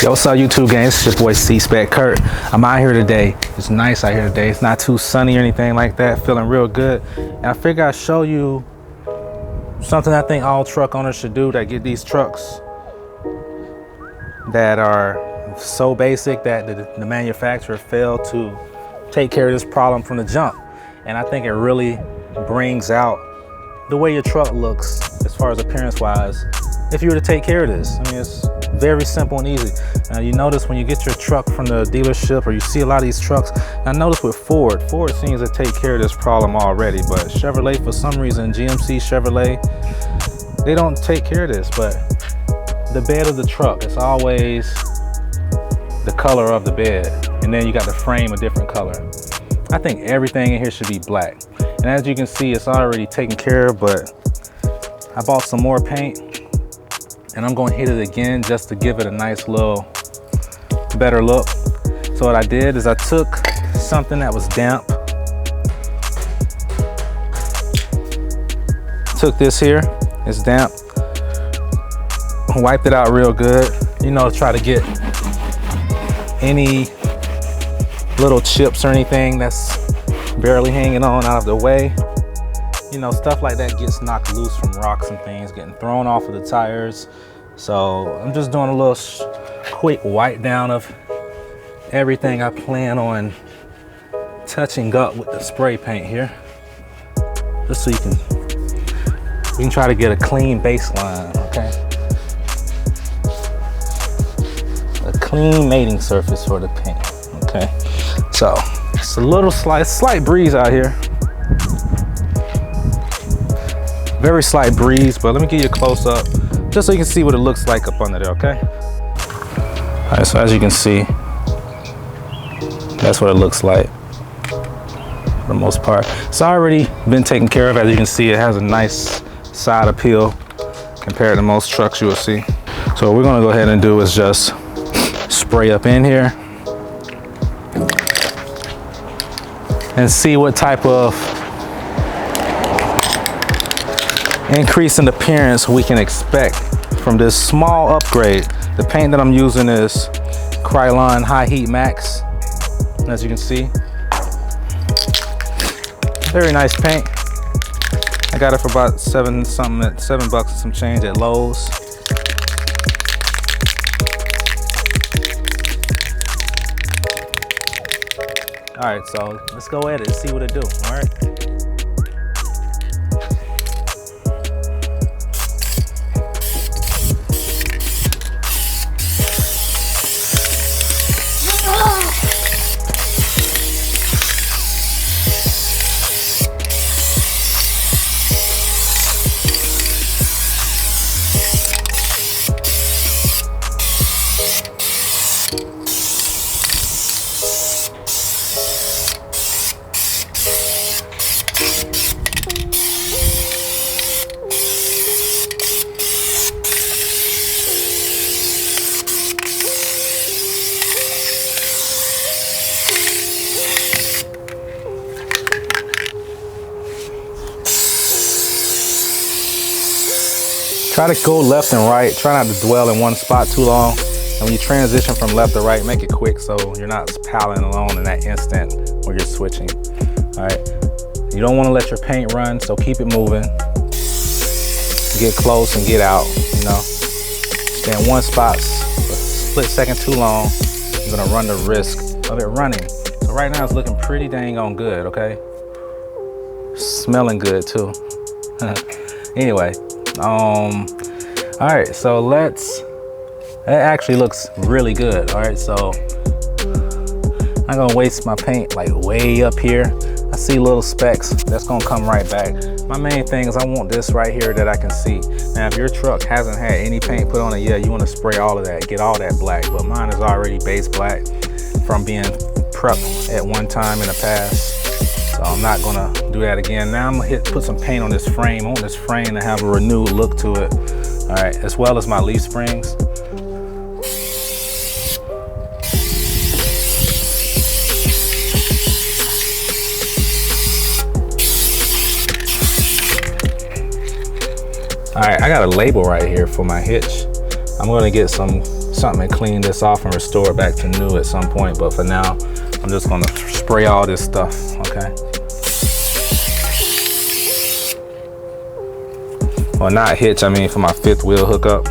Yo, what's up, YouTube gang? It's your boy C-Spec Kurt. I'm out here today. It's nice out here today. It's not too sunny or anything like that. Feeling real good. And I figure I'd show you something I think all truck owners should do that get these trucks that are so basic that the manufacturer failed to take care of this problem from the jump. And I think it really brings out the way your truck looks as far as appearance wise if you were to take care of this. I mean, it's very simple and easy. Now you notice when you get your truck from the dealership, or you see a lot of these trucks, I notice with Ford seems to take care of this problem already, but Chevrolet, for some reason, GMC, Chevrolet, they don't take care of this. But the bed of the truck, it's always the color of the bed, and then you got the frame a different color. I think everything in here should be black. And as you can see, it's already taken care of, but I bought some more paint and I'm going to hit it again just to give it a nice little better look. So what I did is I took something that was damp, took this here, it's damp, wiped it out real good, you know, try to get any little chips or anything that's barely hanging on out of the way. You know, stuff like that gets knocked loose from rocks and things, getting thrown off of the tires. So I'm just doing a little quick wipe down of everything I plan on touching up with the spray paint here, just so you can try to get a clean baseline, okay? A clean mating surface for the paint, okay? So it's a little slight breeze out here. Very slight breeze, but let me give you a close up just so you can see what it looks like up under there, okay? All right, so as you can see, that's what it looks like for the most part. It's already been taken care of. As you can see, it has a nice side appeal compared to most trucks you will see. So what we're gonna go ahead and do is just spray up in here and see what type of increase in appearance we can expect from this small upgrade. The paint that I'm using is Krylon High Heat Max, as you can see. Very nice paint. I got it for about $7 and some change at Lowe's. All right, so let's go at it and see what it do, all right? Try to go left and right. Try not to dwell in one spot too long. And when you transition from left to right, make it quick so you're not piling along in that instant where you're switching. All right. You don't want to let your paint run, so keep it moving. Get close and get out, you know. Stay in one spot a split second too long, you're gonna run the risk of it running. So right now it's looking pretty dang on good, okay? Smelling good too. Anyway. All right, so it actually looks really good. All right, so I'm gonna waste my paint like way up here. I see little specks, that's gonna come right back. My main thing is I want this right here that I can see. Now, if your truck hasn't had any paint put on it yet, you wanna spray all of that, get all that black, but mine is already base black from being prepped at one time in the past. So I'm not gonna do that again. Now I'm gonna put some paint on this frame. I want this frame to have a renewed look to it. All right, as well as my leaf springs. All right, I got a label right here for my hitch. I'm gonna get some something and clean this off and restore it back to new at some point. But for now, I'm just gonna spray all this stuff, okay? Well, not hitch, I mean for my 5th wheel hookup.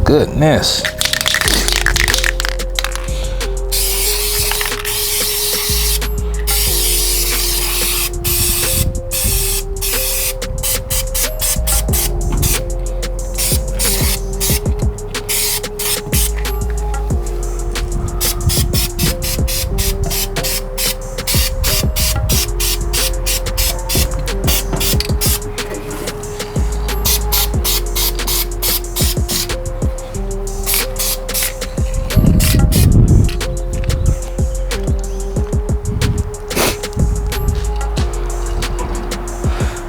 Goodness.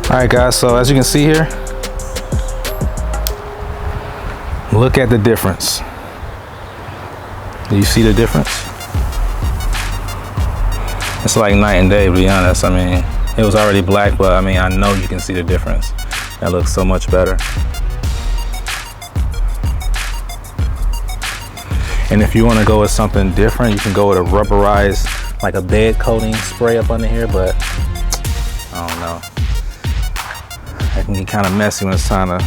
All right, guys, so as you can see here, look at the difference. Do you see the difference? It's like night and day, to be honest. I mean, it was already black, but I mean, I know you can see the difference. That looks so much better. And if you want to go with something different, you can go with a rubberized, like a bed coating spray up under here, but I don't know. It can get kind of messy when it's time to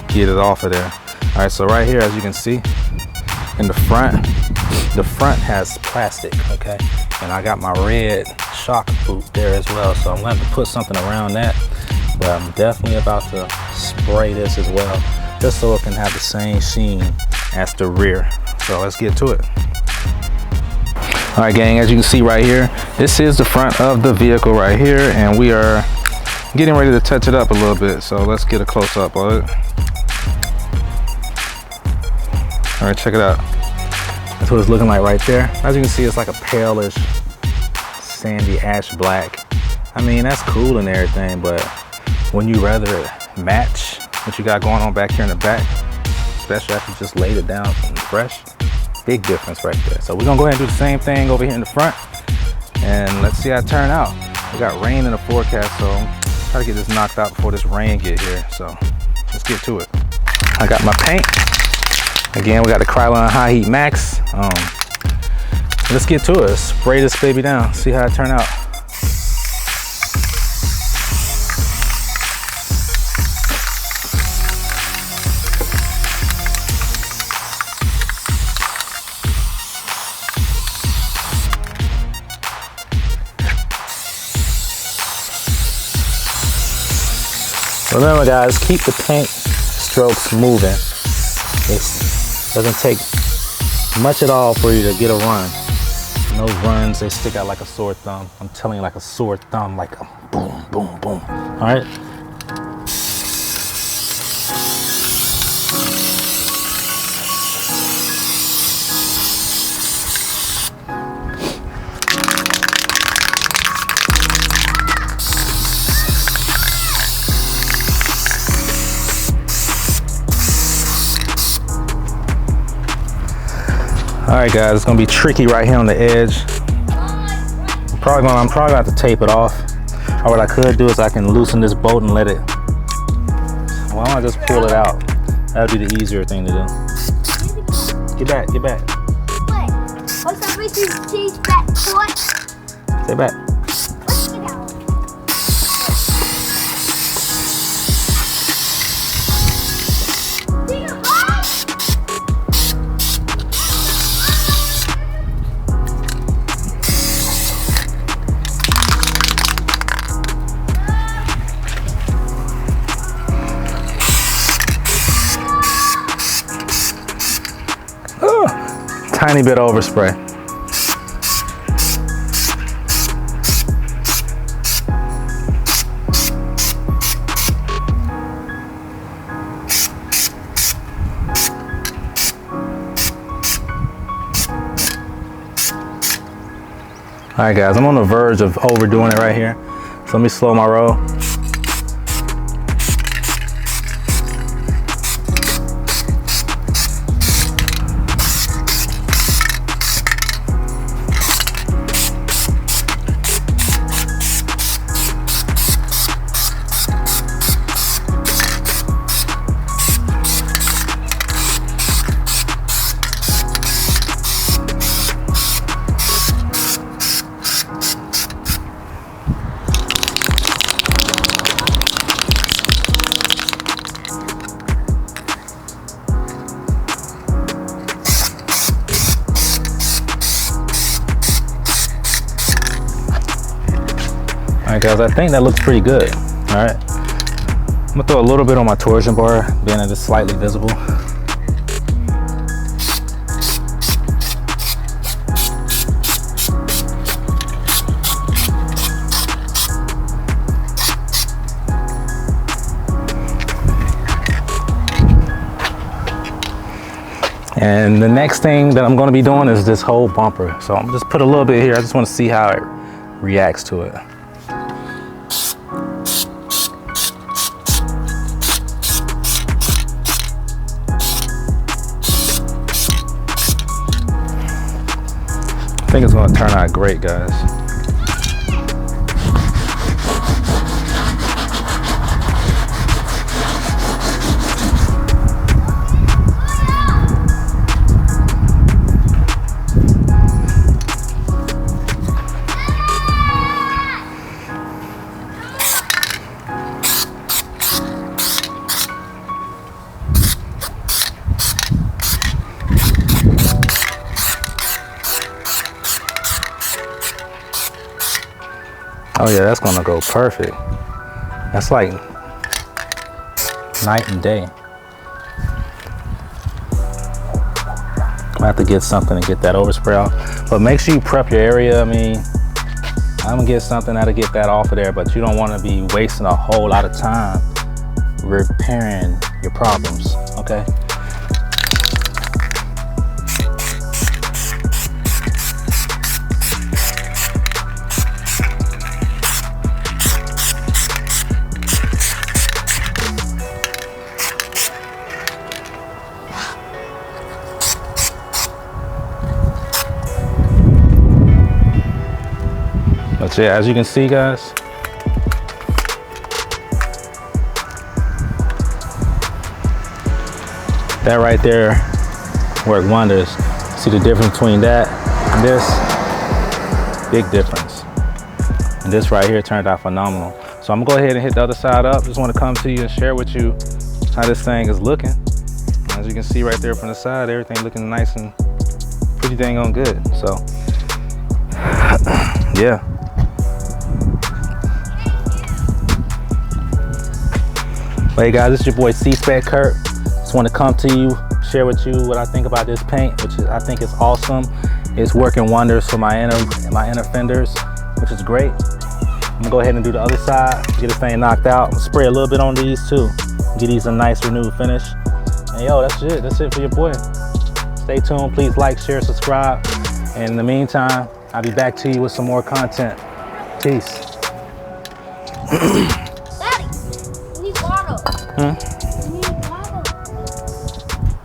get it off of there. All right, so right here, as you can see, in the front has plastic, okay? And I got my red shock boot there as well, so I'm going to put something around that. But I'm definitely about to spray this as well, just so it can have the same sheen as the rear. So let's get to it. All right, gang, as you can see right here, this is the front of the vehicle right here, and we are getting ready to touch it up a little bit. So let's get a close up of it. All right, check it out. That's what it's looking like right there. As you can see, it's like a palish, sandy ash black. I mean, that's cool and everything, but when you rather it match what you got going on back here in the back, especially after you just laid it down fresh, big difference right there. So we're gonna go ahead and do the same thing over here in the front, and let's see how it turn out. We got rain in the forecast, so try to get this knocked out before this rain get here. So let's get to it. I got my paint. Again, we got the Krylon High Heat Max. Let's get to it. Let's spray this baby down. See how it turn out. Remember, guys, keep the paint strokes moving. It doesn't take much at all for you to get a run. And those runs, they stick out like a sore thumb. I'm telling you, like a sore thumb, like a boom, boom, boom. All right. All right, guys, it's gonna be tricky right here on the edge. I'm probably gonna have to tape it off. Or what I could do is I can loosen this bolt and let it, well, I wanna just pull it out. That'd be the easier thing to do. Get back, get back. Wait, what's that racing cheese back, boy? Stay back. Let's get out. tiny bit of overspray. All right, guys, I'm on the verge of overdoing it right here. So let me slow my roll. All right, guys, I think that looks pretty good. All right, I'm gonna throw a little bit on my torsion bar, being that it's slightly visible. And the next thing that I'm gonna be doing is this whole bumper. So I'm just put a little bit here. I just wanna see how it reacts to it. I think it's gonna turn out great, guys. Oh yeah, that's gonna go perfect. That's like night and day. I have to get something to get that overspray off. But make sure you prep your area. I mean, I'm gonna get something that'll get that off of there, but you don't wanna be wasting a whole lot of time repairing your problems, okay? But yeah, as you can see, guys, that right there worked wonders. See the difference between that and this? Big difference. And this right here turned out phenomenal. So I'm gonna go ahead and hit the other side up. Just wanna come to you and share with you how this thing is looking. As you can see right there from the side, everything looking nice and pretty dang on good. So, yeah. Hey guys, this is your boy C-Spec Kurt. Just want to come to you, share with you what I think about this paint, which is, I think is awesome. It's working wonders for my inner fenders, which is great. I'm gonna go ahead and do the other side, get this thing knocked out, spray a little bit on these too, get these a nice renewed finish. And yo, that's it. That's it for your boy. Stay tuned. Please like, share, subscribe. And in the meantime, I'll be back to you with some more content. Peace. Daddy, we need water.